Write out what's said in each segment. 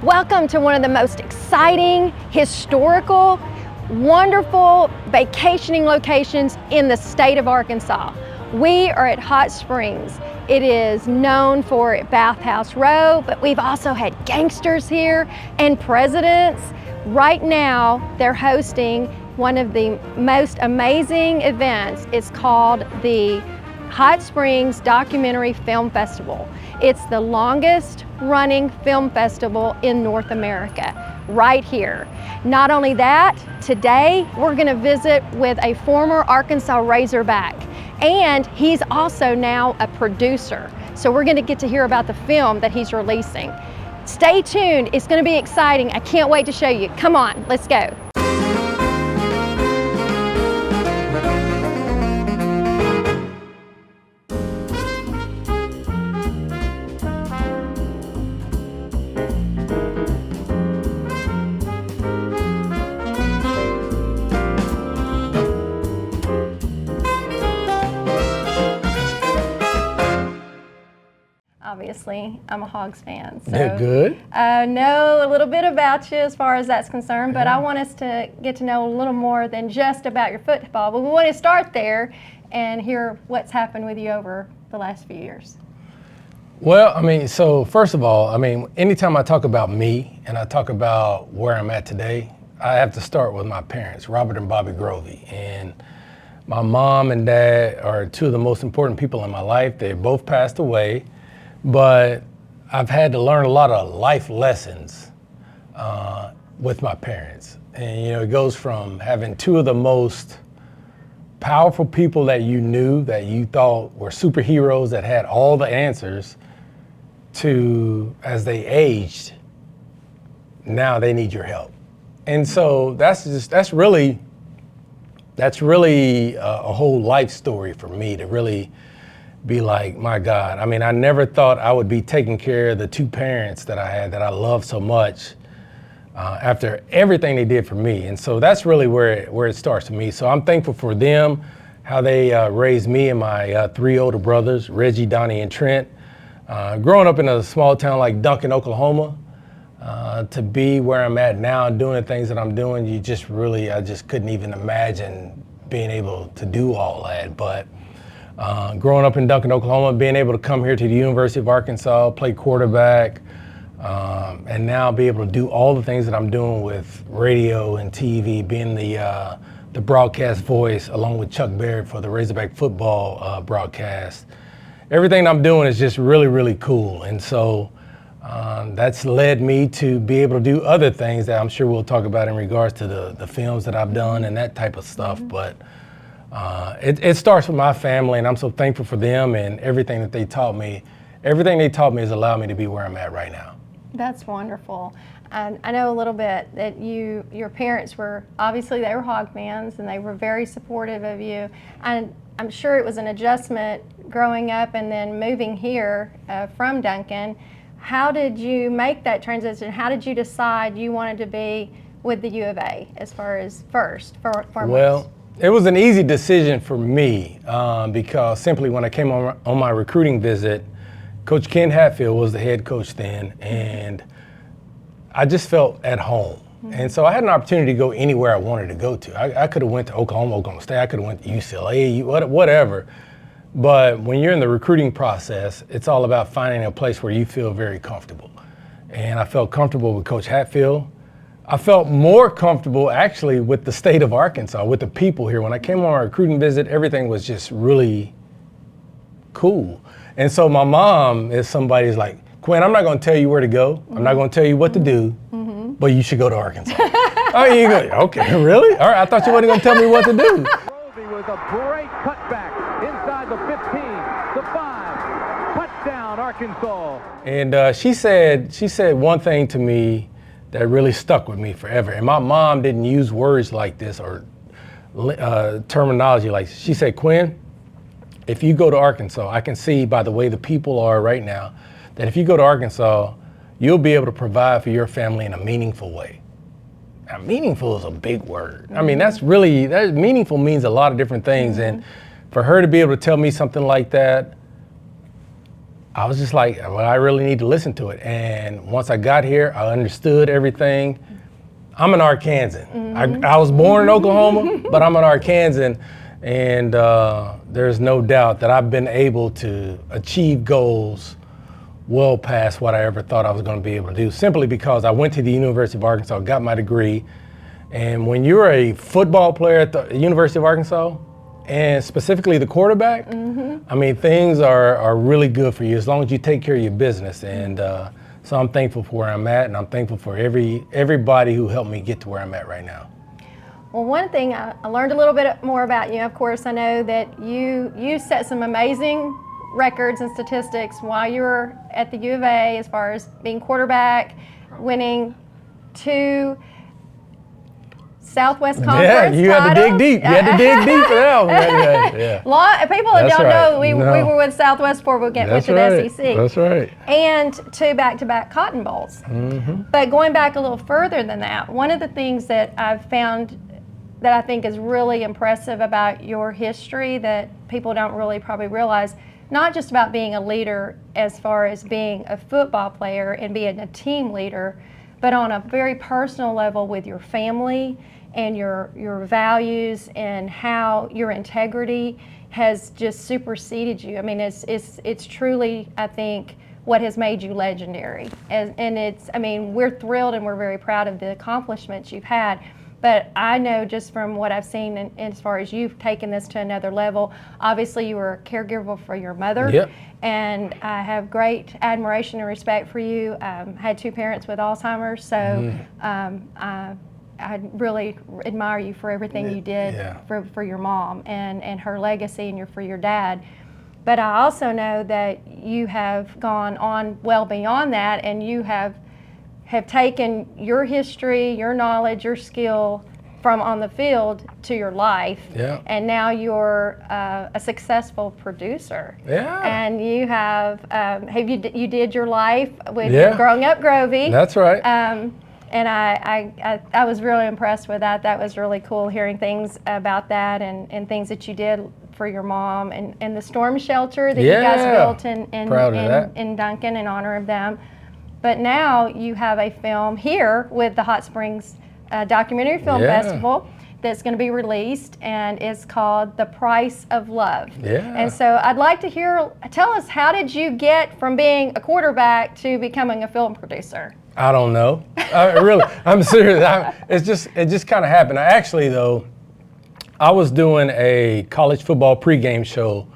Welcome to one of the most exciting, historical, wonderful vacationing locations in the state of Arkansas. We are at Hot Springs. It is known for Bathhouse Row, but we've also had gangsters here and presidents. Right now, they're hosting one of the most amazing events. It's called the Hot Springs Documentary Film Festival. It's the longest running film festival in North America, right here. Not only that, today we're gonna visit with a former Arkansas Razorback, and he's also now a producer. So we're gonna get to hear about the film that he's releasing. Stay tuned, it's gonna be exciting. I can't wait to show you. Come on, let's go. Obviously, I'm a Hogs fan, so they're good. I know a little bit about you as far as that's concerned, but I want us to get to know a little more than just about your football. But we want to start there and hear what's happened with you over the last few years. Well, I mean, so first of all, I mean, anytime I talk about me and I talk about where I'm at today, I have to start with my parents, Robert and Bobby Grovey. And my mom and dad are two of the most important people in my life. They both passed away. But I've had to learn a lot of life lessons with my parents. And, you know, it goes from having two of the most powerful people that you knew, that you thought were superheroes that had all the answers, to, as they aged, now they need your help. And so that's really a whole life story for me, to really be like, my God. I mean, I never thought I would be taking care of the two parents that I had, that I loved so much, after everything they did for me. And so that's really where it starts for me. So I'm thankful for them, how they raised me and my three older brothers, Reggie, Donnie, and Trent. Growing up in a small town like Duncan, Oklahoma, to be where I'm at now, doing the things that I'm doing, I just couldn't even imagine being able to do all that. But growing up in Duncan, Oklahoma, being able to come here to the University of Arkansas, play quarterback, and now be able to do all the things that I'm doing with radio and TV, being the broadcast voice along with Chuck Barrett for the Razorback football broadcast. Everything I'm doing is just really, really cool. And so that's led me to be able to do other things that I'm sure we'll talk about in regards to the films that I've done and that type of stuff. But it starts with my family, and I'm so thankful for them and everything that they taught me. Everything they taught me has allowed me to be where I'm at right now. That's wonderful. And I know a little bit that your parents were, obviously they were Hog fans, and they were very supportive of you. And I'm sure it was an adjustment growing up and then moving here from Duncan. How did you make that transition? How did you decide you wanted to be with the U of A as far as foremost? Well, it was an easy decision for me because simply when I came on my recruiting visit, Coach Ken Hatfield was the head coach then, and I just felt at home. Mm-hmm. And so I had an opportunity to go anywhere I wanted to go to. I could have went to Oklahoma State, I could have went to UCLA, whatever. But when you're in the recruiting process, it's all about finding a place where you feel very comfortable. And I felt comfortable with Coach Hatfield. I felt more comfortable actually with the state of Arkansas, with the people here. When I came on my recruiting visit, everything was just really cool. And so my mom is somebody who's like, Quinn, I'm not going to tell you where to go. I'm not going to tell you what to do, but you should go to Arkansas. Oh, you go, okay, really? All right, I thought you weren't going to tell me what to do. Grovey with a great cutback inside the 15, the 5, touchdown Arkansas. And she said one thing to me that really stuck with me forever. And my mom didn't use words like this or terminology like this. She said, Quinn, if you go to Arkansas, I can see by the way the people are right now, that if you go to Arkansas, you'll be able to provide for your family in a meaningful way. Now, meaningful is a big word. I mean, that meaningful means a lot of different things. And for her to be able to tell me something like that, I was just like, well, I really need to listen to it. And once I got here, I understood everything. I'm an Arkansan. I was born in Oklahoma, but I'm an Arkansan. And there's no doubt that I've been able to achieve goals well past what I ever thought I was going to be able to do, simply because I went to the University of Arkansas, got my degree. And when you're a football player at the University of Arkansas, and specifically the quarterback, I mean, things are really good for you as long as you take care of your business. And so I'm thankful for where I'm at, and I'm thankful for everybody who helped me get to where I'm at right now. Well, one thing I learned a little bit more about you. Of course, I know that you set some amazing records and statistics while you were at the U of A, as far as being quarterback, winning 2 Southwest Conference titles. You had to dig deep. You had to dig deep for that one. Yeah. People that don't know, we were with Southwest before we went with the SEC. That's right. And 2 back-to-back Cotton Bowls. But going back a little further than that, one of the things that I've found that I think is really impressive about your history that people don't really probably realize, not just about being a leader as far as being a football player and being a team leader, but on a very personal level with your family and your values and how your integrity has just superseded you. I mean, it's truly, I think, what has made you legendary. And it's, I mean, we're thrilled and we're very proud of the accomplishments you've had. But I know just from what I've seen, and as far as you've taken this to another level, obviously you were a caregiver for your mother. Yep. And I have great admiration and respect for you. Had 2 parents with Alzheimer's, so I really admire you for everything you did for your mom and her legacy and for your dad. But I also know that you have gone on well beyond that, and you have taken your history, your knowledge, your skill from on the field to your life. Yeah. And now you're a successful producer. Yeah. And you you did your life with Growing Up Grovey. That's right. And I was really impressed with that. That was really cool hearing things about that and things that you did for your mom and the storm shelter that you guys built in Duncan in honor of them. But now you have a film here with the Hot Springs Documentary Film Festival that's going to be released, and it's called The Pryce of Love. Yeah. And so I'd like to tell us, how did you get from being a quarterback to becoming a film producer? I don't know. I'm serious. It just kind of happened. I was doing a college football pregame show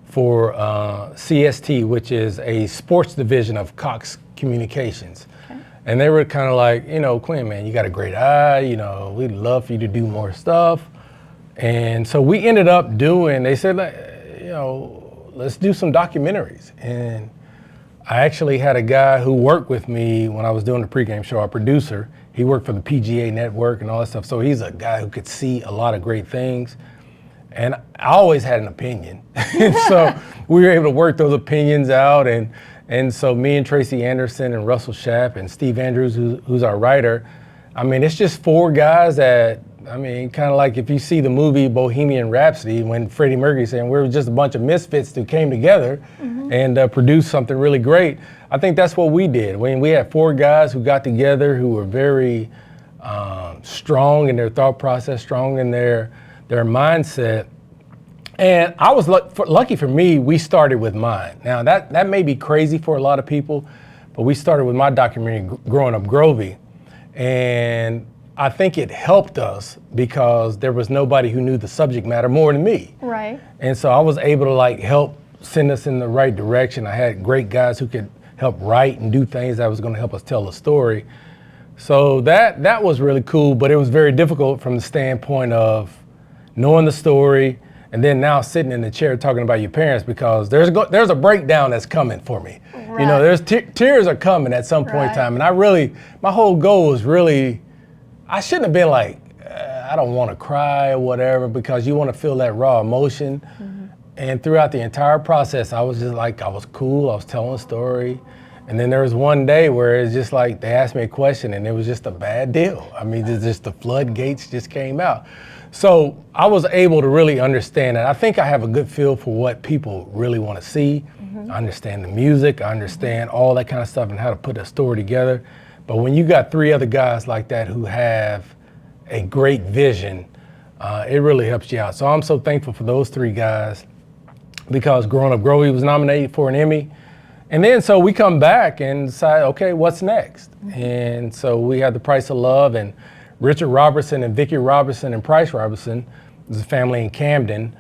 for CST, which is a sports division of Cox Communications. Okay. And they were kind of like, Quinn, man, you got a great eye, we'd love for you to do more stuff. And so we ended up they said, let's do some documentaries. And I actually had a guy who worked with me when I was doing the pregame show, our producer. He worked for the PGA network and all that stuff. So he's a guy who could see a lot of great things. And I always had an opinion. And so we were able to work those opinions out. And so me and Tracy Anderson and Russell Shapp and Steve Andrews, who's our writer, I mean, it's just 4 guys that, kind of like if you see the movie Bohemian Rhapsody, when Freddie Mercury saying we were just a bunch of misfits who came together and produced something really great. I think that's what we did. We had 4 guys who got together who were very strong in their thought process, strong in their mindset. And I was lucky for me, we started with mine. Now that may be crazy for a lot of people, but we started with my documentary, Growing Up Grovey. And I think it helped us because there was nobody who knew the subject matter more than me. Right. And so I was able to help send us in the right direction. I had great guys who could help write and do things that was gonna help us tell the story. So that was really cool, but it was very difficult from the standpoint of knowing the story, and then now sitting in the chair talking about your parents, because there's a breakdown that's coming for me. Right. There's tears are coming at some point in time, and my whole goal was really, I shouldn't have been like, I don't want to cry or whatever, because you want to feel that raw emotion. And throughout the entire process, I was just like, I was cool, I was telling a story, And then there was one day where it's just like they asked me a question and it was just a bad deal. I mean, just the floodgates just came out. So I was able to really understand it. I think I have a good feel for what people really want to see. I understand the music, I understand all that kind of stuff and how to put a story together. But when you got 3 other guys like that who have a great vision, it really helps you out. So I'm so thankful for those 3 guys, because Growing Up Grovey was nominated for an Emmy. And then so we come back and decide, okay, what's next? And so we had the Pryce of Love, and Richard Robertson and Vicki Robertson and Pryce Robertson is a family in Camden.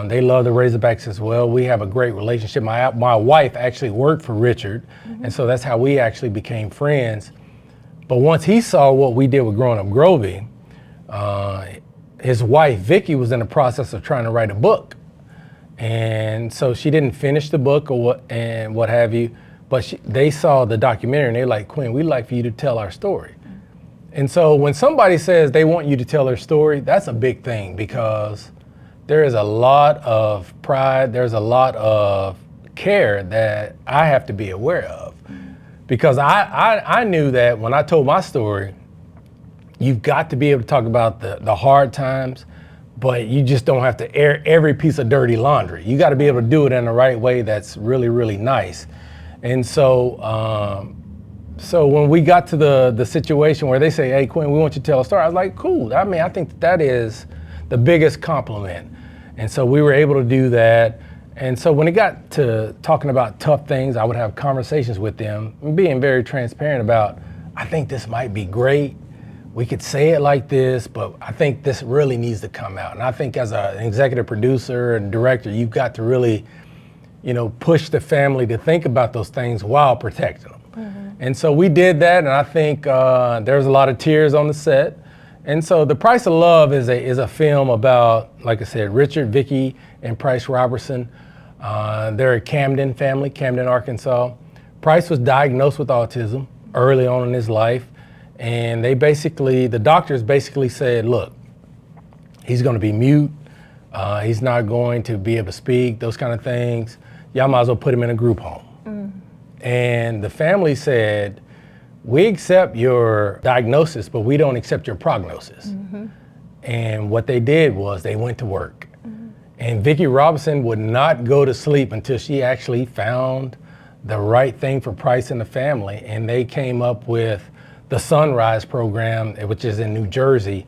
They love the Razorbacks as well. We have a great relationship. My wife actually worked for Richard, and so that's how we actually became friends. But once he saw what we did with Growing Up Grovey, his wife, Vicki, was in the process of trying to write a book. And so she didn't finish the book or what have you, but they saw the documentary and they're like, Quinn, we'd like for you to tell our story. And so when somebody says they want you to tell their story, that's a big thing, because there is a lot of pride, there's a lot of care that I have to be aware of. Because I knew that when I told my story, you've got to be able to talk about the hard times, but you just don't have to air every piece of dirty laundry. You got to be able to do it in the right way that's really, really nice. And so, so when we got to the situation where they say, hey, Quinn, we want you to tell a story, I was like, cool. I mean, I think that is the biggest compliment. And so we were able to do that. And so when it got to talking about tough things, I would have conversations with them, being very transparent about, I think this might be great. We could say it like this, but I think this really needs to come out. And I think as an executive producer and director, you've got to really, push the family to think about those things while protecting them. And so we did that, and I think there was a lot of tears on the set. And so The Pryce of Love is a film about, like I said, Richard, Vicki, and Pryce Robertson. They're a Camden family, Camden, Arkansas. Pryce was diagnosed with autism early on in his life. And the doctors basically said, look, he's going to be mute. He's not going to be able to speak, those kind of things. Y'all might as well put him in a group home. And the family said, we accept your diagnosis, but we don't accept your prognosis. And what they did was they went to work. And Vicki Robinson would not go to sleep until she actually found the right thing for Pryce and the family. And they came up with the Sunrise program, which is in New Jersey.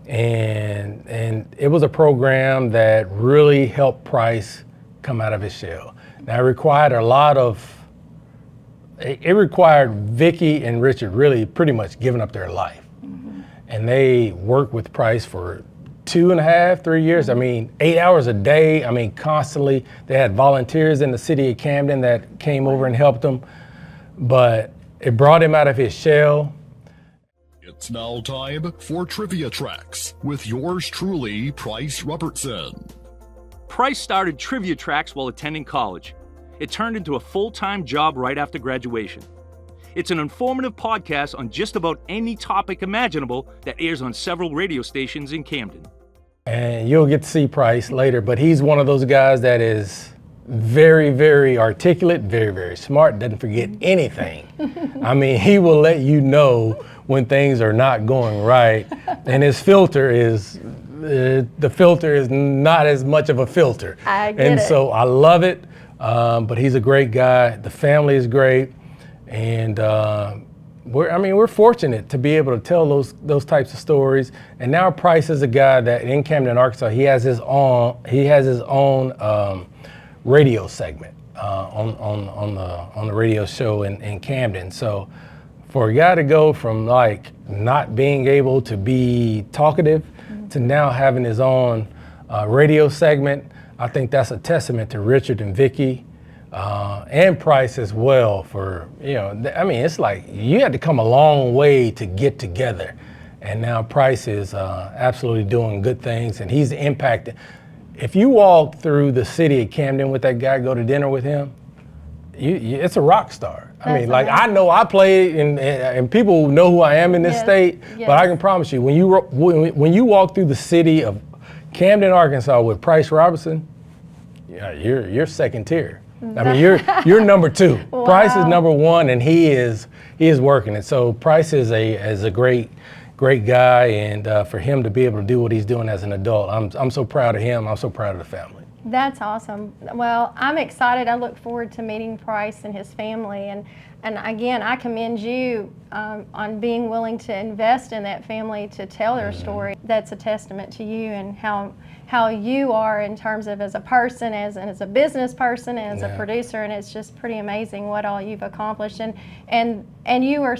And it was a program that really helped Pryce come out of his shell. Now, it required Vicki and Richard really pretty much giving up their life. And they worked with Pryce for 2.5, 3 years. I mean, 8 hours a day. I mean, constantly. They had volunteers in the city of Camden that came over and helped him. But it brought him out of his shell. It's now time for Trivia Tracks with yours truly, Pryce Robertson. Pryce started Trivia Tracks while attending college. It turned into a full-time job right after graduation. It's an informative podcast on just about any topic imaginable that airs on several radio stations in Camden. And you'll get to see Pryce later, but he's one of those guys that is very, very articulate, very, very smart, doesn't forget anything. I mean, he will let you know when things are not going right. And his filter is, the filter is not as much of a filter. I get it. So I love it, but he's a great guy. The family is great. And we're fortunate to be able to tell those types of stories. And now Pryce is a guy that in Camden, Arkansas, he has his own radio segment on the radio show in Camden. So for a guy to go from like not being able to be talkative to now having his own radio segment, I think that's a testament to Richard and Vicki and Pryce as well. For it's like you had to come a long way to get together, and now Pryce is absolutely doing good things, and he's impacted. If you walk through the city of Camden with that guy, go to dinner with him, it's a rock star. I mean, like, I know I play, and people know who I am in this state, but I can promise you, when you walk through the city of Camden, Arkansas with Pryce Robertson, you're second tier. I mean, you're number 2. Wow. Pryce is number 1, and he is working it. So Pryce is a great guy, and for him to be able to do what he's doing as an adult, I'm so proud of him. I'm so proud of the family. That's awesome. Well, I'm excited. I look forward to meeting Pryce and his family. And again, I commend you on being willing to invest in that family to tell their story. That's a testament to you and how you are in terms of as a person, as a business person, as a producer. And it's just pretty amazing what all you've accomplished. And you are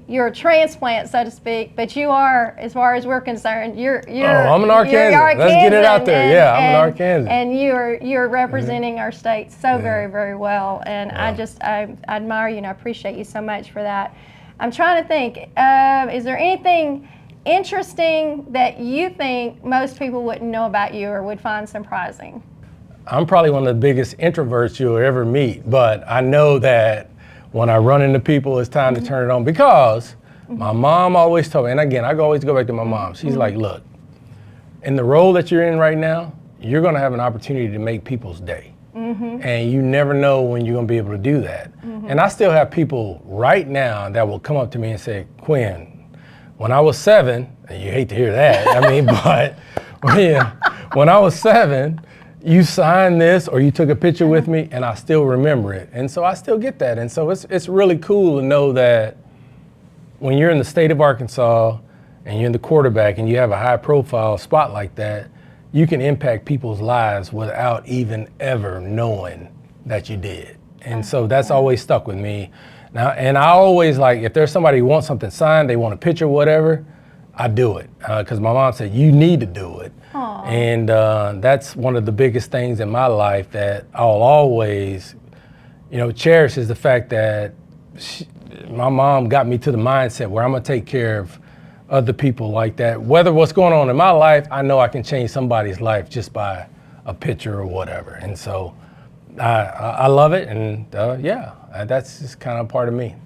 you're a transplant, so to speak, but you are, as far as we're concerned, you're I'm an Arkansan. Let's get it out there. I'm an Arkansan. And you're representing our state so very, very well. And I admire you and I appreciate you so much for that. I'm trying to think, is there anything interesting that you think most people wouldn't know about you or would find surprising? I'm probably one of the biggest introverts you'll ever meet, but I know that when I run into people, it's time to turn it on, because my mom always told me, and again, I always go back to my mom. She's like, look, in the role that you're in right now, you're gonna have an opportunity to make people's day. And you never know when you're gonna be able to do that. And I still have people right now that will come up to me and say, Quinn, when I was 7, and you hate to hear that, I mean, but when I was 7, you signed this or you took a picture with me, and I still remember it. And so I still get that. And so it's really cool to know that when you're in the state of Arkansas and you're in the quarterback and you have a high profile spot like that, you can impact people's lives without even ever knowing that you did. And so that's always stuck with me. Now, and I always, like, if there's somebody who wants something signed, they want a picture, whatever, I do it. Because my mom said, you need to do it. Aww. And that's one of the biggest things in my life that I'll always, cherish, is the fact that my mom got me to the mindset where I'm gonna take care of other people like that. Whether what's going on in my life, I know I can change somebody's life just by a picture or whatever. And so I love it, and that's just kind of part of me.